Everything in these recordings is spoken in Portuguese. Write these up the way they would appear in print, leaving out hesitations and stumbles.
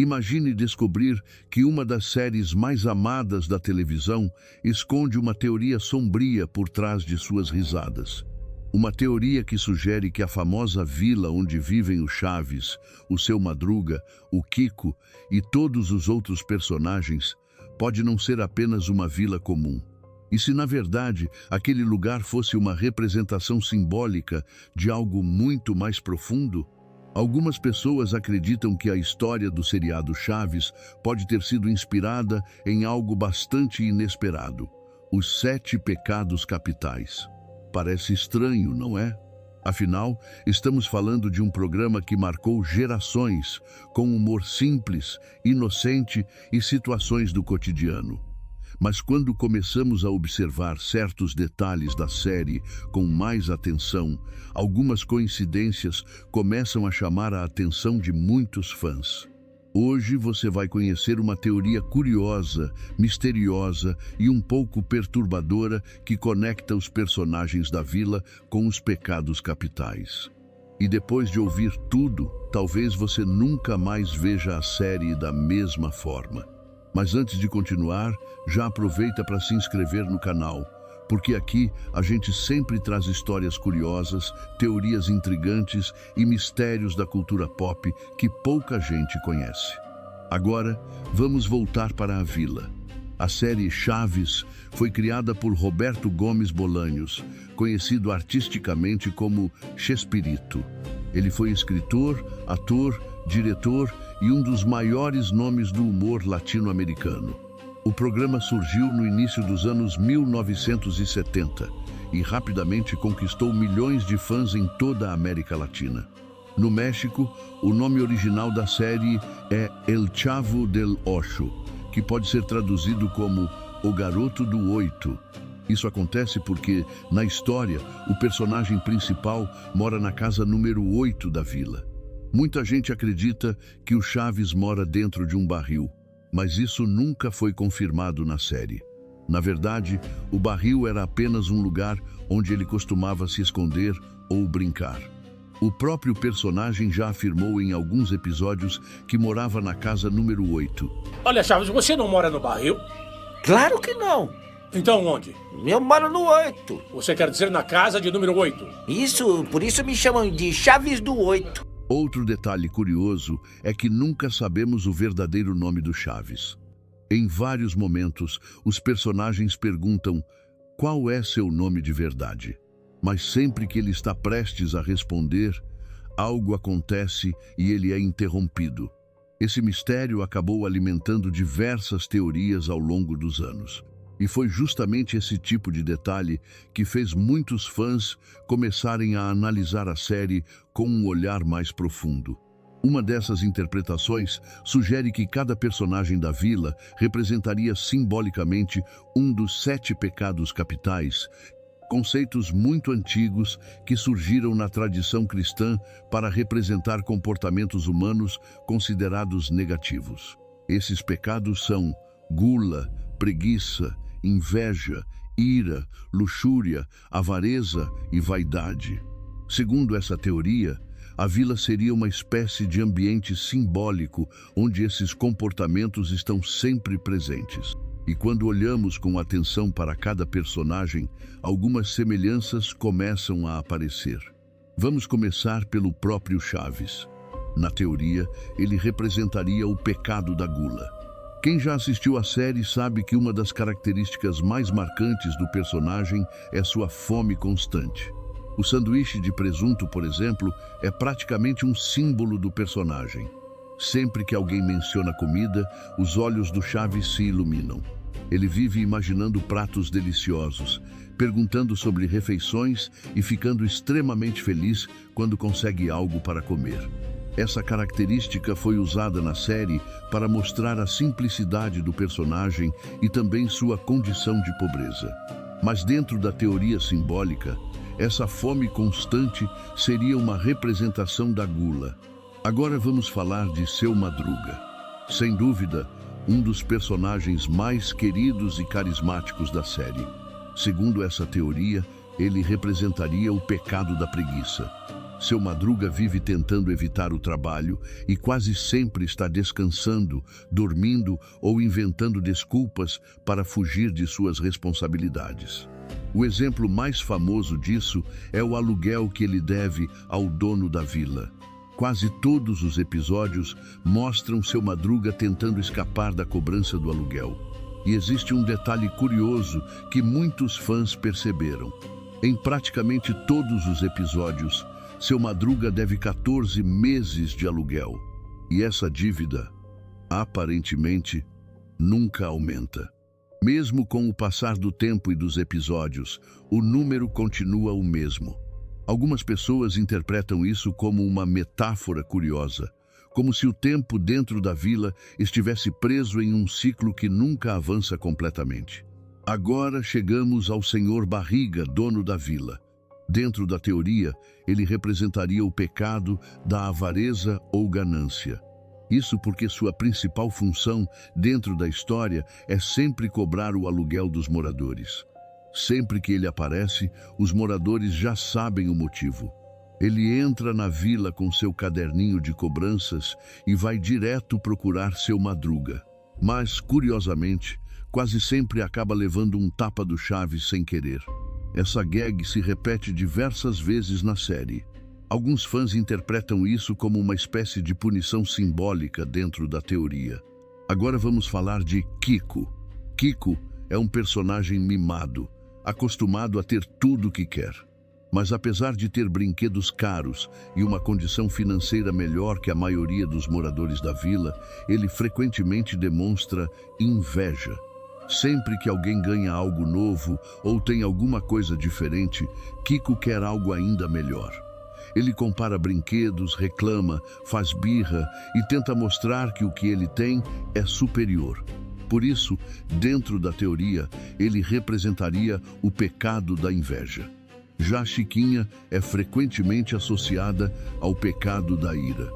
Imagine descobrir que uma das séries mais amadas da televisão esconde uma teoria sombria por trás de suas risadas. Uma teoria que sugere que a famosa vila onde vivem o Chaves, o Seu Madruga, o Kiko e todos os outros personagens pode não ser apenas uma vila comum. E se, na verdade, aquele lugar fosse uma representação simbólica de algo muito mais profundo? Algumas pessoas acreditam que a história do seriado Chaves pode ter sido inspirada em algo bastante inesperado: os 7 pecados capitais. Parece estranho, não é? Afinal, estamos falando de um programa que marcou gerações, com humor simples, inocente e situações do cotidiano. Mas quando começamos a observar certos detalhes da série com mais atenção, algumas coincidências começam a chamar a atenção de muitos fãs. Hoje você vai conhecer uma teoria curiosa, misteriosa e um pouco perturbadora que conecta os personagens da vila com os pecados capitais. E depois de ouvir tudo, talvez você nunca mais veja a série da mesma forma. Mas antes de continuar, já aproveita para se inscrever no canal, porque aqui a gente sempre traz histórias curiosas, teorias intrigantes e mistérios da cultura pop que pouca gente conhece. Agora, vamos voltar para a vila. A série Chaves foi criada por Roberto Gomes Bolanhos, conhecido artisticamente como Chespirito. Ele foi escritor, ator, diretor e um dos maiores nomes do humor latino-americano. O programa surgiu no início dos anos 1970 e rapidamente conquistou milhões de fãs em toda a América Latina. No México, o nome original da série é El Chavo del Ocho, que pode ser traduzido como O Garoto do Oito. Isso acontece porque, na história, o personagem principal mora na casa número 8 da vila. Muita gente acredita que o Chaves mora dentro de um barril, mas isso nunca foi confirmado na série. Na verdade, o barril era apenas um lugar onde ele costumava se esconder ou brincar. O próprio personagem já afirmou em alguns episódios que morava na casa número 8. Olha, Chaves, você não mora no barril? Claro que não. Então onde? Eu moro no 8. Você quer dizer na casa de número 8? Isso, por isso me chamam de Chaves do 8. Outro detalhe curioso é que nunca sabemos o verdadeiro nome do Chaves. Em vários momentos, os personagens perguntam qual é seu nome de verdade. Mas sempre que ele está prestes a responder, algo acontece e ele é interrompido. Esse mistério acabou alimentando diversas teorias ao longo dos anos. E foi justamente esse tipo de detalhe que fez muitos fãs começarem a analisar a série com um olhar mais profundo. Uma dessas interpretações sugere que cada personagem da vila representaria simbolicamente um dos 7 pecados capitais, conceitos muito antigos que surgiram na tradição cristã para representar comportamentos humanos considerados negativos. Esses pecados são gula, preguiça, inveja, ira, luxúria, avareza e vaidade. Segundo essa teoria, a vila seria uma espécie de ambiente simbólico onde esses comportamentos estão sempre presentes. E quando olhamos com atenção para cada personagem, algumas semelhanças começam a aparecer. Vamos começar pelo próprio Chaves. Na teoria, ele representaria o pecado da gula. Quem já assistiu à série sabe que uma das características mais marcantes do personagem é sua fome constante. O sanduíche de presunto, por exemplo, é praticamente um símbolo do personagem. Sempre que alguém menciona comida, os olhos do Chaves se iluminam. Ele vive imaginando pratos deliciosos, perguntando sobre refeições e ficando extremamente feliz quando consegue algo para comer. Essa característica foi usada na série para mostrar a simplicidade do personagem e também sua condição de pobreza. Mas dentro da teoria simbólica, essa fome constante seria uma representação da gula. Agora vamos falar de Seu Madruga. Sem dúvida, um dos personagens mais queridos e carismáticos da série. Segundo essa teoria, ele representaria o pecado da preguiça. Seu Madruga vive tentando evitar o trabalho e quase sempre está descansando, dormindo ou inventando desculpas para fugir de suas responsabilidades. O exemplo mais famoso disso é o aluguel que ele deve ao dono da vila. Quase todos os episódios mostram seu Madruga tentando escapar da cobrança do aluguel. E existe um detalhe curioso que muitos fãs perceberam. Em praticamente todos os episódios, seu Madruga deve 14 meses de aluguel. E essa dívida, aparentemente, nunca aumenta. Mesmo com o passar do tempo e dos episódios, o número continua o mesmo. Algumas pessoas interpretam isso como uma metáfora curiosa, como se o tempo dentro da vila estivesse preso em um ciclo que nunca avança completamente. Agora chegamos ao Senhor Barriga, dono da vila. Dentro da teoria, ele representaria o pecado da avareza ou ganância. Isso porque sua principal função dentro da história é sempre cobrar o aluguel dos moradores. Sempre que ele aparece, os moradores já sabem o motivo. Ele entra na vila com seu caderninho de cobranças e vai direto procurar seu Madruga. Mas, curiosamente, quase sempre acaba levando um tapa do Chaves sem querer. Essa gag se repete diversas vezes na série. Alguns fãs interpretam isso como uma espécie de punição simbólica dentro da teoria. Agora vamos falar de Kiko. Kiko é um personagem mimado, acostumado a ter tudo o que quer. Mas apesar de ter brinquedos caros e uma condição financeira melhor que a maioria dos moradores da vila, ele frequentemente demonstra inveja. Sempre que alguém ganha algo novo ou tem alguma coisa diferente, Kiko quer algo ainda melhor. Ele compara brinquedos, reclama, faz birra e tenta mostrar que o que ele tem é superior. Por isso, dentro da teoria, ele representaria o pecado da inveja. Já Chiquinha é frequentemente associada ao pecado da ira.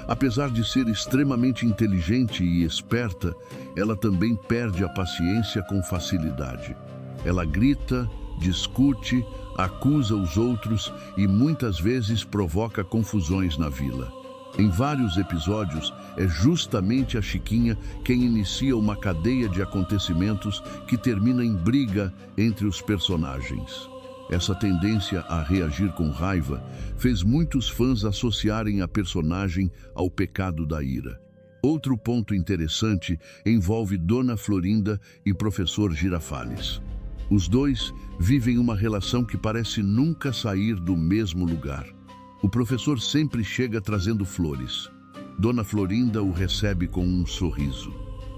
Apesar de ser extremamente inteligente e esperta, ela também perde a paciência com facilidade. Ela grita, discute, acusa os outros e muitas vezes provoca confusões na vila. Em vários episódios, é justamente a Chiquinha quem inicia uma cadeia de acontecimentos que termina em briga entre os personagens. Essa tendência a reagir com raiva fez muitos fãs associarem a personagem ao pecado da ira. Outro ponto interessante envolve Dona Florinda e Professor Girafales. Os dois vivem uma relação que parece nunca sair do mesmo lugar. O professor sempre chega trazendo flores. Dona Florinda o recebe com um sorriso.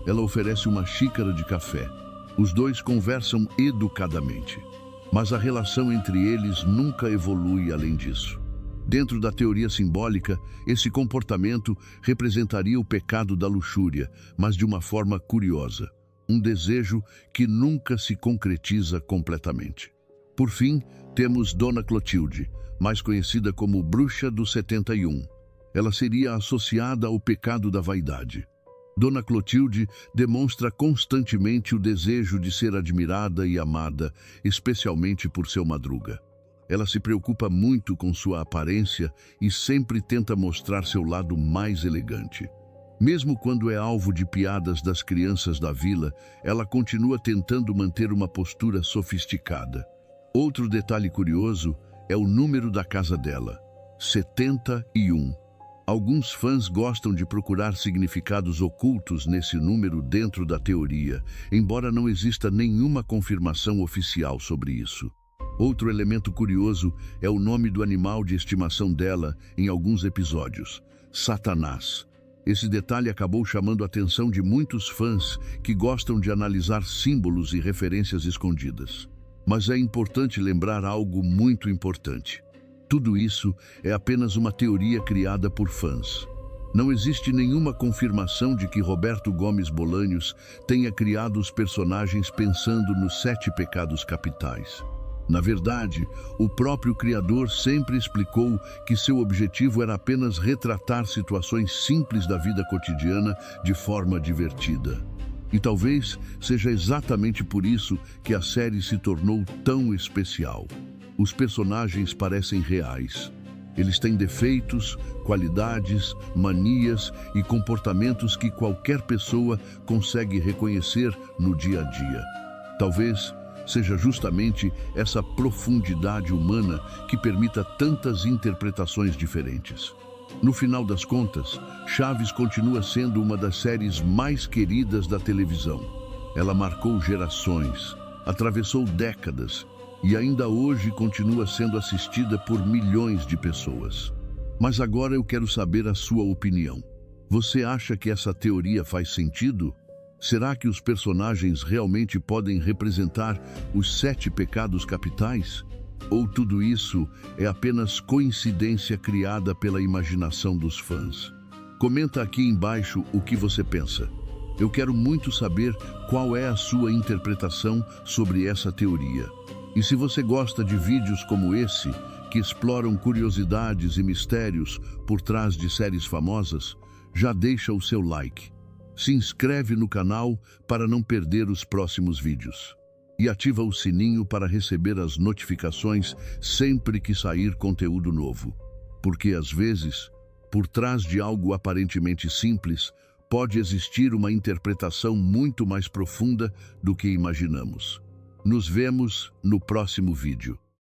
Ela oferece uma xícara de café. Os dois conversam educadamente. Mas a relação entre eles nunca evolui além disso. Dentro da teoria simbólica, esse comportamento representaria o pecado da luxúria, mas de uma forma curiosa. Um desejo que nunca se concretiza completamente. Por fim, temos Dona Clotilde, mais conhecida como Bruxa do 71. Ela seria associada ao pecado da vaidade. Dona Clotilde demonstra constantemente o desejo de ser admirada e amada, especialmente por seu Madruga. Ela se preocupa muito com sua aparência e sempre tenta mostrar seu lado mais elegante. Mesmo quando é alvo de piadas das crianças da vila, ela continua tentando manter uma postura sofisticada. Outro detalhe curioso é o número da casa dela, 71. Alguns fãs gostam de procurar significados ocultos nesse número dentro da teoria, embora não exista nenhuma confirmação oficial sobre isso. Outro elemento curioso é o nome do animal de estimação dela em alguns episódios, Satanás. Esse detalhe acabou chamando a atenção de muitos fãs que gostam de analisar símbolos e referências escondidas. Mas é importante lembrar algo muito importante. Tudo isso é apenas uma teoria criada por fãs. Não existe nenhuma confirmação de que Roberto Gomes Bolanhos tenha criado os personagens pensando nos 7 pecados capitais. Na verdade, o próprio criador sempre explicou que seu objetivo era apenas retratar situações simples da vida cotidiana de forma divertida. E talvez seja exatamente por isso que a série se tornou tão especial. Os personagens parecem reais. Eles têm defeitos, qualidades, manias e comportamentos que qualquer pessoa consegue reconhecer no dia a dia. Talvez seja justamente essa profundidade humana que permita tantas interpretações diferentes. No final das contas, Chaves continua sendo uma das séries mais queridas da televisão. Ela marcou gerações, atravessou décadas e ainda hoje continua sendo assistida por milhões de pessoas. Mas agora eu quero saber a sua opinião. Você acha que essa teoria faz sentido? Será que os personagens realmente podem representar os 7 pecados capitais? Ou tudo isso é apenas coincidência criada pela imaginação dos fãs? Comenta aqui embaixo o que você pensa. Eu quero muito saber qual é a sua interpretação sobre essa teoria. E se você gosta de vídeos como esse, que exploram curiosidades e mistérios por trás de séries famosas, já deixa o seu like. Se inscreve no canal para não perder os próximos vídeos. E ativa o sininho para receber as notificações sempre que sair conteúdo novo. Porque às vezes, por trás de algo aparentemente simples, pode existir uma interpretação muito mais profunda do que imaginamos. Nos vemos no próximo vídeo.